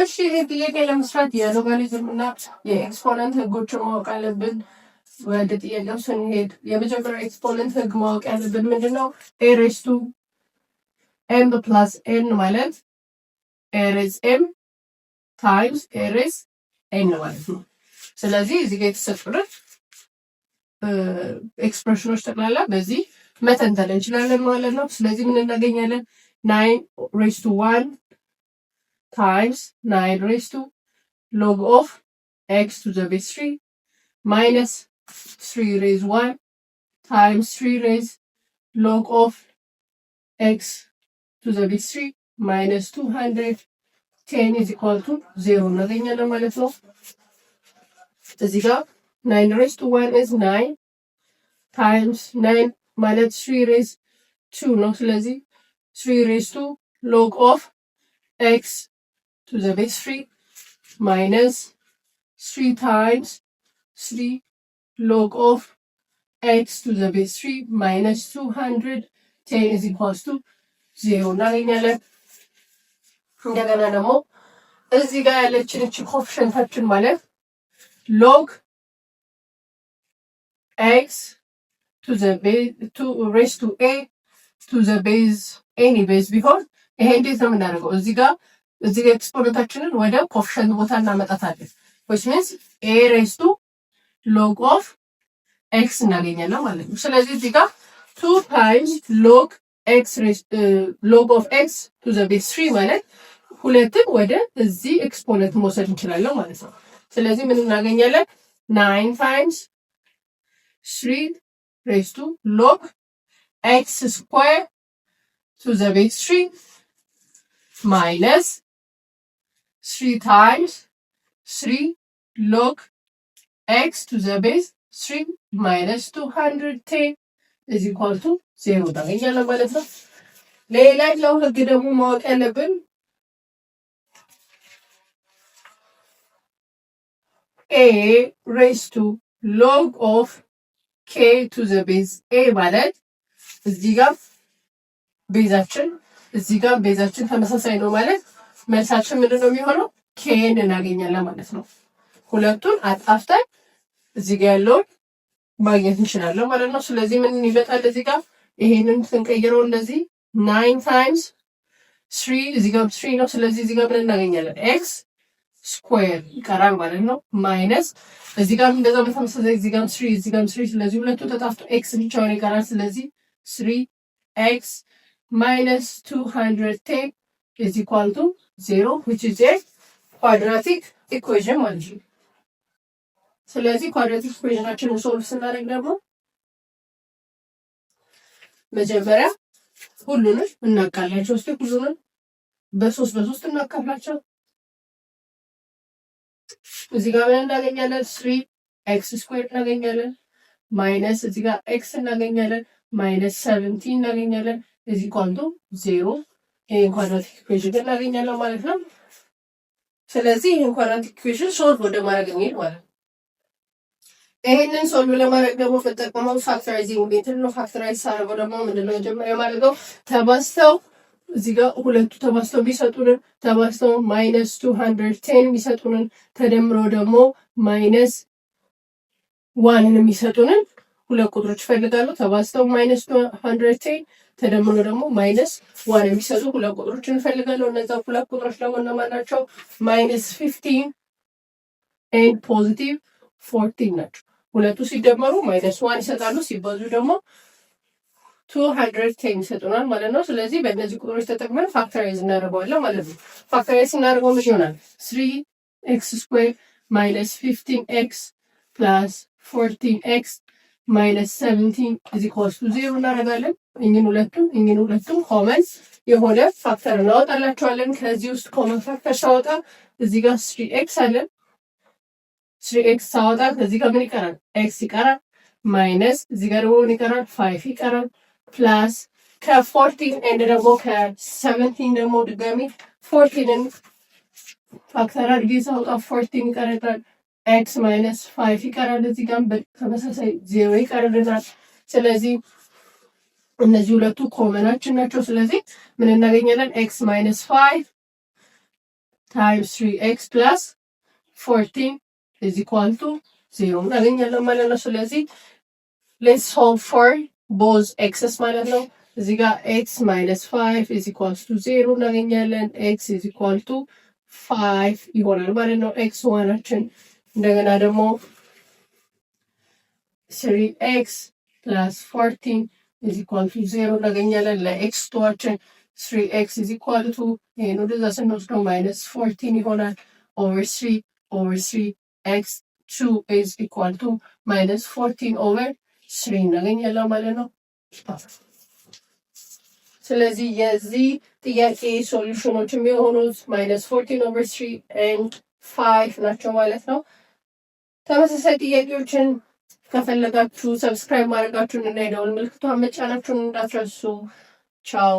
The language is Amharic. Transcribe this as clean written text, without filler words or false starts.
እሺ ይሄ ጥያቄ ለመስራት የሎጋሪዝም እና የኤክስፖነንት ህጎችን ማወቅ አለብን። ወደ ጥያቄው ስንሄድ የመጀመሪያው ኤክስፖነንት ህግ ማወቅ ያለብን ምንድነው? ኤ ሬዝ ቱ ኤም ፕላስ ኤን ማለት ኤ ሬዝ ኤም ታይምስ ኤ ሬዝ ኤን ማለት ነው። ስለዚህ እዚህ ጋር የተሰጡልን ኤክስፕሬሽኖች ጠቅላላ በዚህ መተንተን እንችላለን ማለት ነው። ስለዚህ ምን እናገኛለን? 9 ሬዝ ቱ 1 times 9 raised to log of x to the base 3 minus 3 raised 1 times 3 raised log of x to the base 3 minus 210 is equal to 0 እናገኛለን ማለት ነው። እዚህ ጋር 9 raised to 1 is 9 times 9 ማለት 3 raised 2 ነው። ስለዚህ 3 raised to log of x to the base 3 minus 3 times 3 log of x to the base 3 minus 210 is equals to 0 እናገኛለን። እንደገና ደግሞ እዚህ ጋር ያለችን እቺ ኮኤፊሽንታችን ማለት log x to the base to raise to a to the base any base ቢሆን ይሄ እንዴት ነው የምናደርገው? እዚህ ጋር ኤክስፖነንታችንን ወደ ኮኤፊሽንት ቦታ እናመጣታለን። which means a raised to log of x እናገኛለን ማለት ነው። ስለዚህ እዚህ ጋር 2 times log of x to the base 3 ማለት ሁለትን ወደ እዚህ ኤክስፖነንት መውሰድ እንችላለን ማለት ነው። ስለዚህ ምን እናገኛለን? 9 times 3 raised to log x square to the base 3 minus 3 times 3 log x to the base 3 minus 210 is equal to 0 ታገኛለን ማለት ነው። ሌላኛው ህግ ደግሞ ማወቅ ያለብን a raised to log of k to the base a ማለት እዚህ ጋር ቤዛችን ተመሳሳይ ነው ማለት መልሳችን ምንድነው የሚሆነው? ኬን እናገኛለን ማለት ነው። ሁለቱን አጣፍተን እዚህ ጋር ያለውን ማግኘት እንችላለን ማለት ነው። ስለዚህ ምን ይመጣል? እዚህ ጋር ይሄንን ስንቀይረው እንደዚህ 9 times 3 እዚህ ጋር 3 ነው። ስለዚህ እዚህ ጋር ምን እናገኛለን? x ስኩዌር ይቀራል ማለት ነው። ማይነስ እዚህ ጋር እንደዛ በተመሳሳይ እዚህ ጋር 3 እዚህ ጋር 3 ስለዚህ ሁለቱ ተጣፍቶ x ብቻውን ይቀራል። ስለዚህ 3x minus 210 is equal to 0 which is a quadratic equation ማለት ነው። ስለዚህ quadratic equationአችንን ሶልቭ ስናደርግ ደግሞ መጀመሪያ ሁሉንም እናካፍላቸው። እስቲ ሁሉንም በ3 እናካፍላቸው። እዚህ ጋር ምን እናገኛለን? 3x ስኩዌር እናገኛለን። ማይነስ እዚህ ጋር x እናገኛለን። ማይነስ 17 እናገኛለን። እዚህ ኳንቱ 0 ይሄን ኳድራቲክ ኢኩዌሽን እናገኛለን ማለት ነው። ስለዚህ ይሄን ኳድራቲክ ኢኩዌሽን ሶልቭ ወደ ማድረግ እንሄድ ማለት ነው። ይሄንን ሶልቭ ለማድረግ ደግሞ የምንጠቀመው ፋክተራይዚንግ ሜተድ ነው። ፋክተራይዝ ሳደርገው ደግሞ ምንድነው መጀመሪያ የማደርገው? ተባዝተው እዚህ ጋር ሁለቱ ተባዝተው ቢሰጡንን ተባዝተው ማይነስ 210 ቢሰጡንን ተደምሮ ደግሞ ማይነስ 1 የሚሰጡንን ሁለት ቁጥሮች ፈልጋለሁ። ተባዝተው ማይነስ 210 ተደምሮ ደግሞ ማይነስ 1 የሚሰጡ ሁለት ቁጥሮች እንፈልጋለሁ። እነዛ ሁለት ቁጥሮች ደግሞ እነማን ናቸው? ማይነስ 15 ኤንድ ፖዚቲቭ 14 ናቸው። ሁለቱ ሲደመሩ ማይነስ 1 ይሰጣሉ። ሲባዙ ደግሞ 210 ይሰጡናል ማለት ነው። ስለዚህ በእነዚህ ቁጥሮች ተጠቅመን ፋክተራይዝ እናደርገዋለን ማለት ነው። ፋክተራይዝ ስናደርገው ምን ይሆናል? 3x ስኩዌር ማይነስ 15x ፕላስ 14x ማይነስ 17 is equals to 0 እናደርጋለን። እኚህን ሁለቱም ኮመን የሆነ ፋክተር እናወጣላቸዋለን። ከዚህ ውስጥ ኮመን ፋክተር ሳወጣ እዚህ ጋር 3x አለን። 3x ሳወጣ ከዚህ ጋር ምን ይቀራል? x ይቀራል። ማይነስ እዚህ ጋር ደግሞ ምን ይቀራል? 5 ይቀራል። ፕላስ ከ14 ኤንድ ደግሞ ከ17 ደግሞ ድጋሚ 14ን ፋክተር አድርጌ ሳወጣ 14 ይቀራል። x minus 5 ይቀራል። እዚህ ጋር በተመሳሳይ 0 ይቀርልናል። ስለዚህ እነዚህ ሁለቱ ኮመናችን ናቸው። ስለዚህ ምን እናገኛለን? x minus 5 times 3x plus 14 is equal to 0 እናገኛለን ማለት ነው። ስለዚህ let's solve for both x's ማለት ነው። እዚህ ጋር x minus 5 is equal to 0 እናገኛለን። x is equal to 5 ይሆናል ማለት ነው x ዋናችን። እንደገና ደግሞ 3x plus 14 is equal to 0 እናገኛለን። ለx ቷችን 3x is equal to ይሄን ወደዛ ስንወስደው minus 14 ይሆናል over 3 x 2 is equal to minus 14 over 3 እናገኛለን ማለት ነው። ስለዚህ የዚህ ጥያቄ ሶሉሽኖች የሚሆኑት minus 14 over 3 and 5 ናቸው ማለት ነው። ተመሳሳይ ጥያቄዎችን ከፈለጋችሁ ሰብስክራይብ ማድረጋችሁን እና የደወል ምልክቷን መጫናችሁን እንዳትረሱ። ቻው።